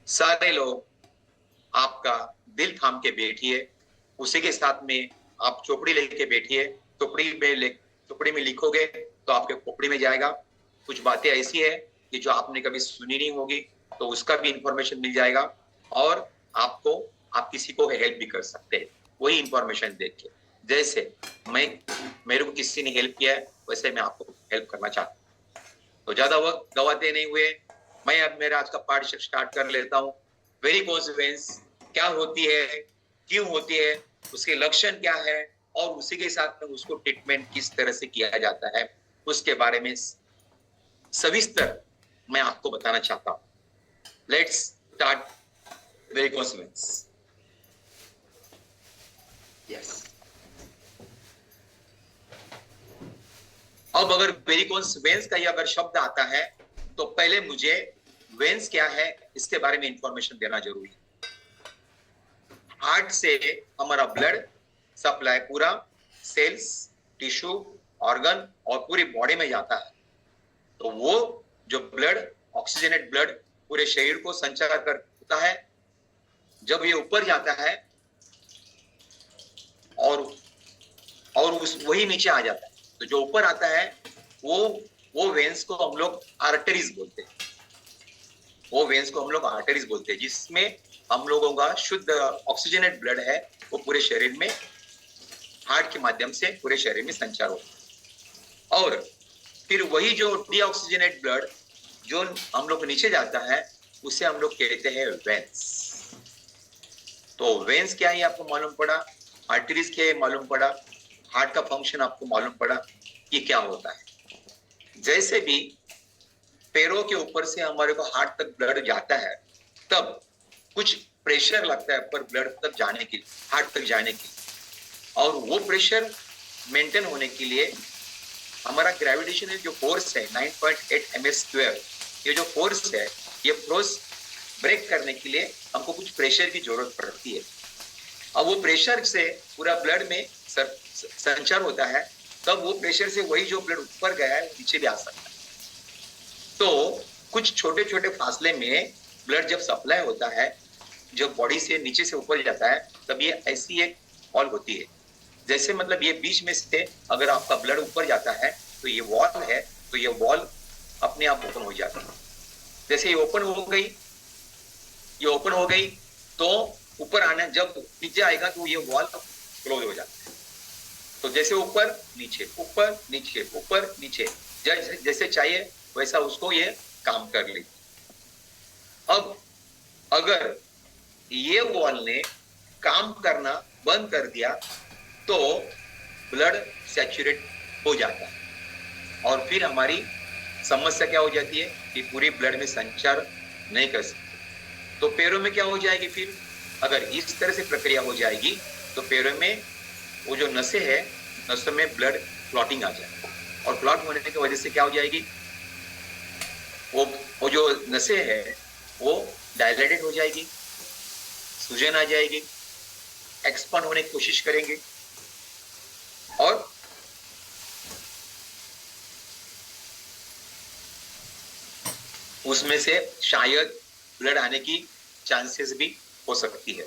सारे लोग आपका दिल थाम के बैठिए, उसी के साथ में आप चोपड़ी लेके बैठिए। चोपड़ी में लिखोगे तो आपके खोपड़ी में जाएगा। कुछ बातें ऐसी है कि जो आपने कभी सुनी नहीं होगी, तो उसका भी इंफॉर्मेशन मिल जाएगा। और आपको आप किसी को हेल्प भी कर सकते हैं वही इंफॉर्मेशन देख के। जैसे मैं मेरे को किसी ने हेल्प किया है, वैसे मैं आपको हेल्प करना चाहता हूँ। तो ज्यादा वक्त गवाते नहीं हुए मैं अब मेरा आज का पाठ स्टार्ट कर लेता हूँ। वेरी कॉन्सिक्वेंस क्या होती है, क्यों होती है, उसके लक्षण क्या है, और उसी के साथ में उसको ट्रीटमेंट किस तरह से किया जाता है, उसके बारे में सविस्तर मैं आपको बताना चाहता हूँ। Let's start very consequence. Yes, अब अगर वेरिकोस वेन्स का ये अगर शब्द आता है तो पहले मुझे वेन्स क्या है इसके बारे में इंफॉर्मेशन देना जरूरी है। हार्ट से हमारा ब्लड सप्लाई पूरा सेल्स, टिश्यू, ऑर्गन और पूरी बॉडी में जाता है। तो वो जो ब्लड, ऑक्सीजनेट ब्लड पूरे शरीर को संचार करता है। जब ये ऊपर जाता है और उस वही नीचे आ जाता है, तो जो ऊपर आता है वो वेन्स को हम लोग आर्टरीज बोलते हैं। वो वेन्स को हम लोग आर्टरीज बोलते हैं, जिसमें हम लोगों का शुद्ध ऑक्सीजनेट ब्लड है, वो पूरे शरीर में हार्ट के माध्यम से पूरे शरीर में संचार होता है। और फिर वही जो डीऑक्सीजनेट ब्लड जो हम लोग नीचे जाता है, उसे हम लोग कहते हैं वेन्स। तो वेन्स क्या है आपको मालूम पड़ा, आर्टरीज क्या है मालूम पड़ा, हार्ट का फंक्शन आपको मालूम पड़ा कि क्या होता है। जैसे भी पैरों के ऊपर से हमारे को हार्ट तक ब्लड जाता है, तब कुछ प्रेशर लगता है ऊपर ब्लड तक जाने के लिए, हार्ट तक जाने के लिए। और वो प्रेशर मेंटेन होने के लिए हमारा ग्रेविटेशनल जो फोर्स है 9.8 ms², ये जो फोर्स है, ये फोर्स ब्रेक करने के लिए हमको कुछ प्रेशर की जरूरत पड़ती है। अब वो प्रेशर से पूरा ब्लड में संचार होता है, तब वो प्रेशर से वही जो ब्लड ऊपर गया है नीचे भी आ सकता है। तो कुछ छोटे छोटे फासले में ब्लड जब सप्लाई होता है, जब बॉडी से नीचे से ऊपर जाता है, तब ये ऐसी एक वॉल होती है। जैसे मतलब ये बीच में से अगर आपका ब्लड ऊपर जाता है तो ये वॉल है, तो ये वॉल अपने आप ओपन हो जाती है। जैसे ये ओपन हो गई, ये ओपन हो गई, तो ऊपर आना, जब नीचे आएगा तो ये वॉल क्लोज हो जाता है। तो जैसे ऊपर नीचे, ऊपर नीचे, ऊपर नीचे, जैसे चाहिए वैसा उसको ये काम कर ले। अब अगर ये वॉल ने काम करना बंद कर दिया तो ब्लड सैचुरेट हो जाता है, और फिर हमारी समस्या क्या हो जाती है कि पूरी ब्लड में संचार नहीं कर सकते। तो पैरों में क्या हो जाएगी फिर, अगर इस तरह से प्रक्रिया हो जाएगी तो पैरों में वो जो नसें है, नसों में ब्लड क्लॉटिंग आ जाएगी, और क्लॉट होने की वजह से क्या हो जाएगी, वो जो नसें है वो डायलेटेड हो जाएगी, सूजन आ जाएगी, एक्सपांड होने की कोशिश करेंगे, और उसमें से शायद ब्लड आने की चांसेस भी हो सकती है।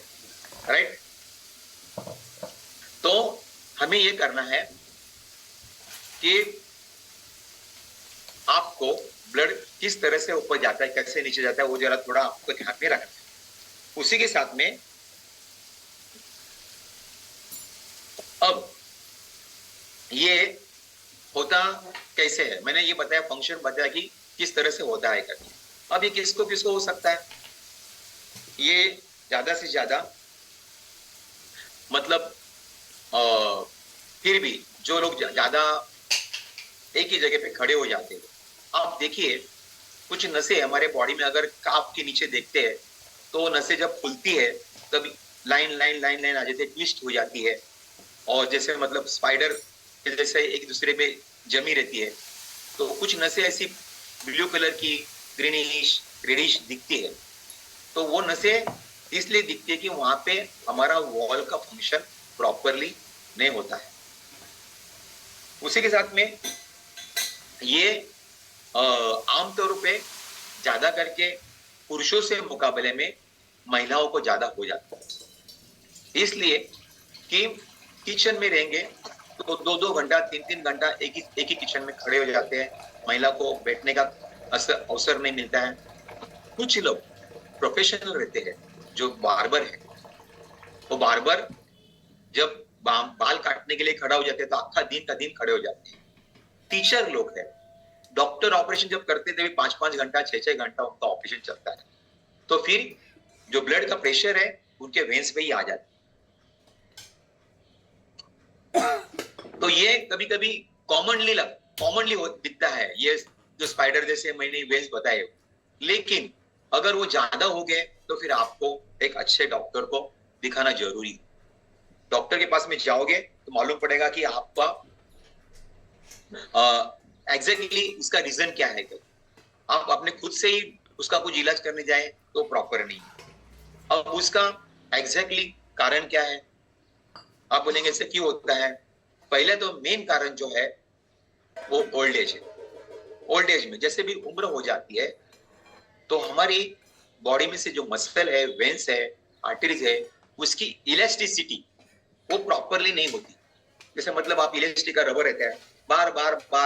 राइट? तो हमें ये करना है कि आपको ब्लड किस तरह से ऊपर जाता है, कैसे नीचे जाता है, वो जरा थोड़ा आपको ध्यान में रखना है। उसी के साथ में अब ये होता कैसे है, मैंने ये बताया, फंक्शन बताया कि किस तरह से होता है करके। अब ये किसको किसको हो सकता है, ये ज्यादा से ज्यादा मतलब फिर भी जो लोग ज्यादा एक ही जगह पे खड़े हो जाते हैं, आप देखिए कुछ नसें हमारे बॉडी में अगर काफ के नीचे देखते हैं तो नसें जब खुलती है तब लाइन लाइन लाइन लाइन आ जाती है, ट्विस्ट हो जाती है, और जैसे मतलब स्पाइडर के जैसे एक दूसरे में जमी रहती है। तो कुछ नसें ऐसी ब्लू कलर की ग्रीनिश रेडिश दिखती है, तो वो नसें इसलिए दिखती है कि वहां पे हमारा वॉल का फंक्शन प्रॉपरली नहीं होता है। उसी के साथ में ये आमतौर पे ज्यादा करके पुरुषों से मुकाबले में महिलाओं को ज्यादा हो जाता है। इसलिए कि किचन में रहेंगे तो 2-2 घंटा 3-3 घंटा एक ही किचन में खड़े हो जाते हैं, महिला को बैठने का अवसर नहीं मिलता है। कुछ लोग प्रोफेशनल रहते हैं, जो बार्बर है, वो बार्बर जब बाल काटने के लिए खड़ा हो जाते हैं तो आखा दिन का दिन खड़े हो जाते हैं। टीचर लोग है, डॉक्टर ऑपरेशन जब करते थे 5-5 घंटा 6-6 घंटा उनका ऑपरेशन चलता है, तो फिर जो ब्लड का प्रेशर है उनके वेन्स पे ही आ जाता है। तो ये कभी कभी कॉमनली दिखता है, ये जो स्पाइडर जैसे मैंने वेन्स बताए, लेकिन अगर वो ज्यादा हो गए तो फिर आपको एक अच्छे डॉक्टर को दिखाना जरूरी है। डॉक्टर के पास में जाओगे तो मालूम पड़ेगा कि आपका एग्जैक्टली इसका रीजन क्या है। आप अपने खुद से ही उसका कुछ इलाज करने जाए तो प्रॉपर नहीं। अब उसका एग्जैक्टली कारण क्या है, आप बोलेंगे इससे क्यों होता है। पहले तो मेन कारण जो है वो ओल्ड एज है। ओल्ड एज में जैसे भी उम्र हो जाती है तो हमारी बॉडी में से जो मसल है, वेन्स है, आर्टरीज है, उसकी इलास्टिसिटी वो प्रॉपरली नहीं होती। जैसे मतलब आप इलास्टिक का रबर रहता है, बार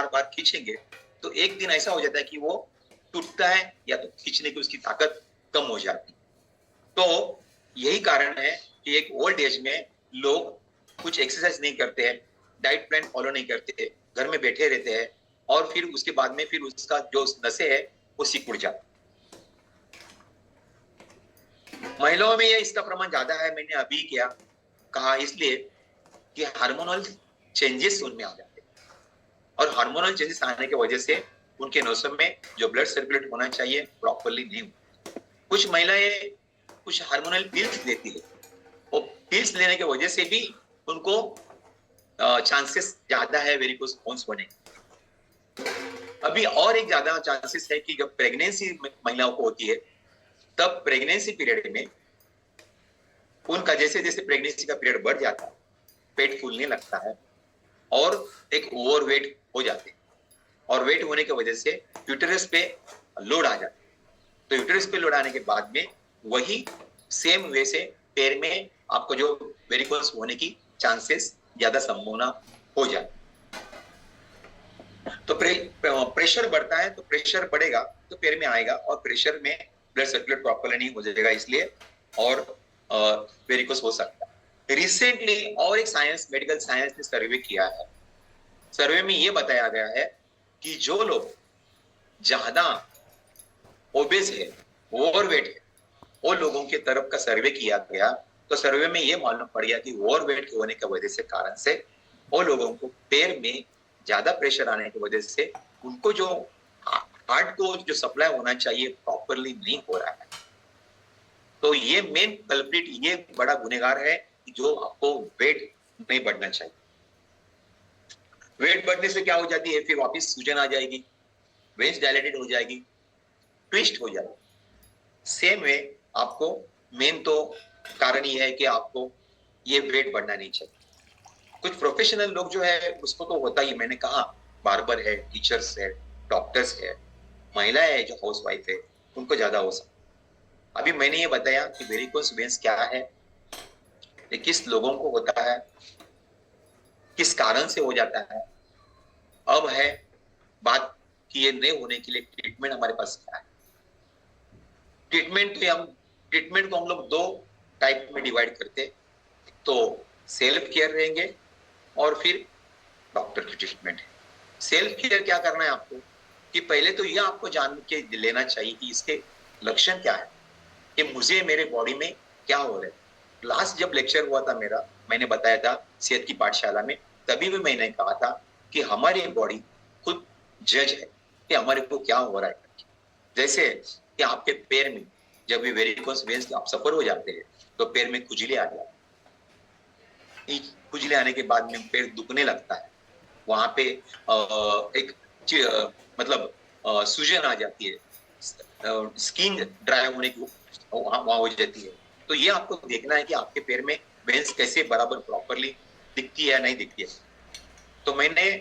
बार खींचेंगे तो एक दिन ऐसा हो जाता है कि वो टूटता है या तो खींचने की उसकी ताकत कम हो जाती। तो यही कारण है कि एक ओल्ड एज में लोग कुछ एक्सरसाइज नहीं करते हैं, डाइट प्लान फॉलो नहीं करते, घर में बैठे रहते हैं और फिर उसके बाद में फिर उसका जो नसें है वो सिकुड़ जाती। महिलाओं में ये इसका प्रमाण ज्यादा है, मैंने अभी क्या कहा, इसलिए कि हार्मोनल चेंजेस उनमें आ जाते हैं और हार्मोनल चेंजेस आने की वजह से उनके नसों में जो ब्लड सर्कुलेट होना चाहिए प्रॉपरली नहीं होता। कुछ महिलाएं कुछ हार्मोनल पिल्स लेती है, वो पिल्स लेने की वजह से भी उनको चांसेस ज्यादा है वेरिकोस वेन्स होने। अभी और एक ज्यादा चांसेस है कि जब प्रेगनेंसी महिलाओं को होती है तब प्रेगनेंसी पीरियड में उनका जैसे जैसे प्रेगनेंसी का पीरियड बढ़ जाता है, पेट फूलने लगता है और एक ओवरवेट हो जाते हैं और वेट होने की वजह से यूटेरस पे लोड आ जाता है। तो यूटेरस पे लोड आने के बाद में वही सेम वे से पैर में आपको जो वेरिकोस होने की चांसेस ज्यादा संभावना हो जाए। तो प्रेशर बढ़ता है तो प्रेशर बढ़ेगा तो पैर में आएगा और प्रेशर में ब्लड सर्कुलेट प्रॉपरली नहीं हो जाएगा, इसलिए और वेरिकोस हो सकता है। रिसेंटली और एक मेडिकल साइंस ने सर्वे किया है। सर्वे में ये बताया गया है कि जो लोग ज्यादा ओबेस है, ओवरवेट है, वो लोगों के तरफ का सर्वे किया गया तो सर्वे में ये मालूम पड़ गया कि ओवरवेट होने की वजह से कारण से वो लोगों को पैर में ज्यादा प्रेशर आने की वजह से उनको जो हार्ट को जो सप्लाई होना चाहिए प्रॉपरली नहीं हो रहा है। तो ये मेन कल्प्रिट, ये बड़ा गुनहगार है जो आपको वेट नहीं बढ़ना चाहिए। वेट बढ़ने से क्या हो जाती है, फिर वापस सूजन आ जाएगी, वेन्स डायलेटेड हो जाएगी, ट्विस्ट हो जाएगी। सेम वे आपको मेन तो कारण ये है कि आपको ये वेट बढ़ना नहीं चाहिए। कुछ प्रोफेशनल लोग जो है उसको तो होता ही, मैंने कहा बार्बर है, टीचर्स है, डॉक्टर्स है, महिलाएं है जो हाउसवाइफ है, उनको ज्यादा हो सकता। अभी मैंने ये बताया कि वेरिकोस वेन्स क्या है, ये किस लोगों को होता है, किस कारण से हो जाता है। अब है बात कि ये नहीं होने के लिए ट्रीटमेंट हमारे पास क्या है। ट्रीटमेंट को हम लोग 2 टाइप में डिवाइड करते हैं, तो सेल्फ केयर रहेंगे और फिर डॉक्टर की ट्रीटमेंट है। सेल्फ केयर क्या करना है आपको कि पहले तो ये आपको जान के लेना चाहिए कि इसके लक्षण क्या है, कि मुझे मेरे बॉडी में क्या हो रहा है। लास्ट जब लेक्चर हुआ था मेरा, मैंने बताया था सेहत की पाठशाला में, तभी भी मैंने कहा था कि हमारी बॉडी खुद जज है कि हमारे को क्या हो रहा है। जैसे कि आपके पैर में जब भी वेरिकोस वेन्स आप सफर हो जाते हैं तो पैर में खुजली आ जाती है, खुजली आने के बाद में पैर दुखने लगता है, वहां पे एक मतलब सूजन आ जाती है, स्किन ड्राई होने की वहां हो जाती है। तो ये आपको देखना है कि आपके पैर में वेन्स कैसे बराबर प्रॉपरली दिखती है या नहीं दिखती है। तो मैंने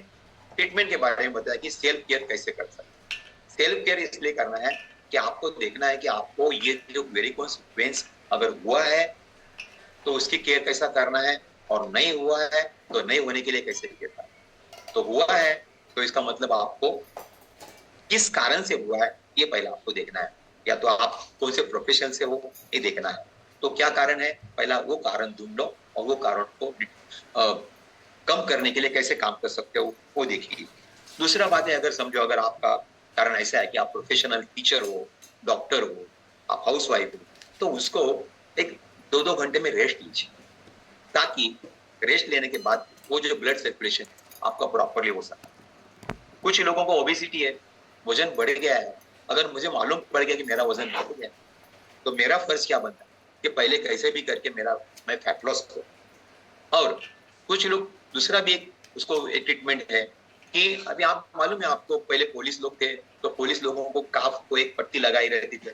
ट्रीटमेंट के बारे में बताया कि सेल्फ केयर कैसे कर सकते हैं। सेल्फ केयर इसलिए करना है कि आपको देखना है कि आपको ये जो वेरिकोस वेन्स अगर हुआ है तो उसकी केयर कैसा करना है, और नहीं हुआ है तो नहीं होने के लिए कैसे केयर करना है। तो हुआ है तो इसका मतलब आपको किस कारण से हुआ है ये पहले आपको देखना है, या तो आप कौन से प्रोफेशन से हो ये देखना है। तो क्या कारण है, पहला वो कारण ढूंढ लो और वो कारण को कम करने के लिए कैसे काम कर सकते हो वो देखिए। दूसरा बात है, अगर समझो अगर आपका कारण ऐसा है कि आप प्रोफेशनल टीचर हो, डॉक्टर हो, आप हाउस वाइफ हो, तो उसको एक 2-2 घंटे में रेस्ट लीजिए, ताकि रेस्ट लेने के बाद वो जो ब्लड सर्कुलेशन है आपका प्रॉपरली हो सके। कुछ लोगों को ओबेसिटी है, वजन बढ़ गया है, अगर मुझे मालूम पड़ गया कि मेरा वजन बढ़ गया तो मेरा फर्ज क्या बनता है कि पहले कैसे भी करके मैं फैट लॉस करूं। और कुछ लोग दूसरा भी एक उसको एक ट्रीटमेंट है कि अभी आप मालूम है आपको, पहले पुलिस लोग थे तो पुलिस लोगों को काफ को एक पट्टी लगाई रहती थी,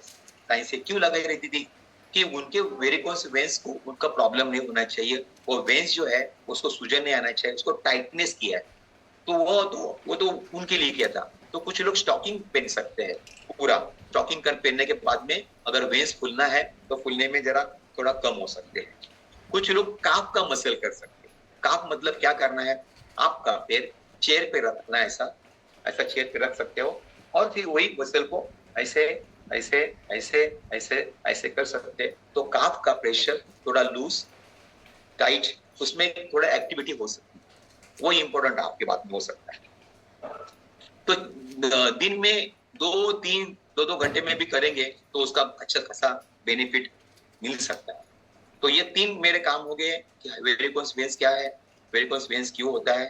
कहीं से क्यों लगाई रहती थी कि उनके वेरिकोस वेंस को उनका प्रॉब्लम नहीं होना चाहिए, वो वेंस जो है उसको सूजन नहीं आना चाहिए, उसको टाइटनेस किया है। तो वो तो उनके लिए किया था। तो कुछ लोग स्टॉकिंग पहन सकते हैं, पूरा स्टॉकिंग कर पहनने के बाद में अगर वेंस फूलना है तो फूलने में जरा थोड़ा कम हो सकते हैं। कुछ लोग काफ का मसल कर सकते हैं। काफ मतलब क्या करना है, आपका पैर चेयर पे रखना है, ऐसा ऐसा चेयर पे रख सकते हो, और फिर वही मसल को ऐसे ऐसे ऐसे ऐसे ऐसे कर सकते हैं। तो काफ का प्रेशर थोड़ा लूज टाइट, उसमें थोड़ा एक्टिविटी हो सकती है, वो इंपॉर्टेंट आपके बात में हो सकता है। तो दिन में 2-3 2-2 घंटे में भी करेंगे तो उसका अच्छा खासा बेनिफिट मिल सकता है। तो ये 3 मेरे काम हो गए कि वेरिकोस वेन्स क्या है, वेरिकोस वेन्स क्यों होता है,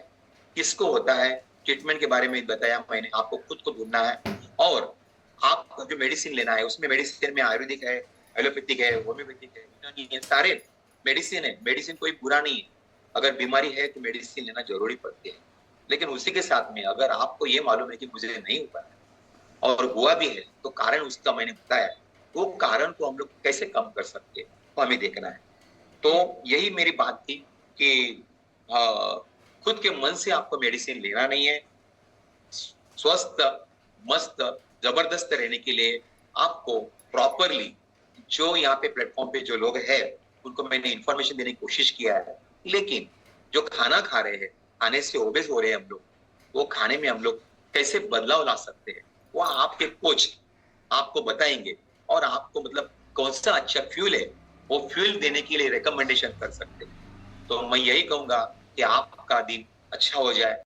किसको होता है, ट्रीटमेंट के बारे में बताया मैंने, आपको खुद को ढूंढना है, और आपको जो मेडिसिन लेना है उसमें मेडिसिन में आयुर्वेदिक है, एलोपैथिक है, होम्योपैथिक है, यूनानी है, सारे मेडिसिन है। मेडिसिन कोई बुरा नहीं है, अगर बीमारी है तो मेडिसिन लेना जरूरी पड़ती है। लेकिन उसी के साथ में अगर आपको ये मालूम है कि मुझे नहीं हुआ है और हुआ भी है तो कारण उसका मैंने बताया, वो कारण को हम लोग कैसे कम कर सकते हैं तो हमें देखना है। तो यही मेरी बात थी कि खुद के मन से आपको मेडिसिन लेना नहीं है। स्वस्थ, मस्त, जबरदस्त रहने के लिए आपको प्रॉपरली, जो यहाँ पे प्लेटफॉर्म पे जो लोग हैं उनको मैंने इंफॉर्मेशन देने की कोशिश किया है, लेकिन जो खाना खा रहे हैं, खाने से ओबेस हो रहे हैं हम लोग, वो खाने में हम लोग कैसे बदलाव ला सकते हैं वो आपके कोच आपको बताएंगे, और आपको मतलब कौन सा अच्छा फ्यूल है वो फ्यूल देने के लिए रिकमेंडेशन कर सकते हैं। तो मैं यही कहूंगा कि आपका दिन अच्छा हो जाए।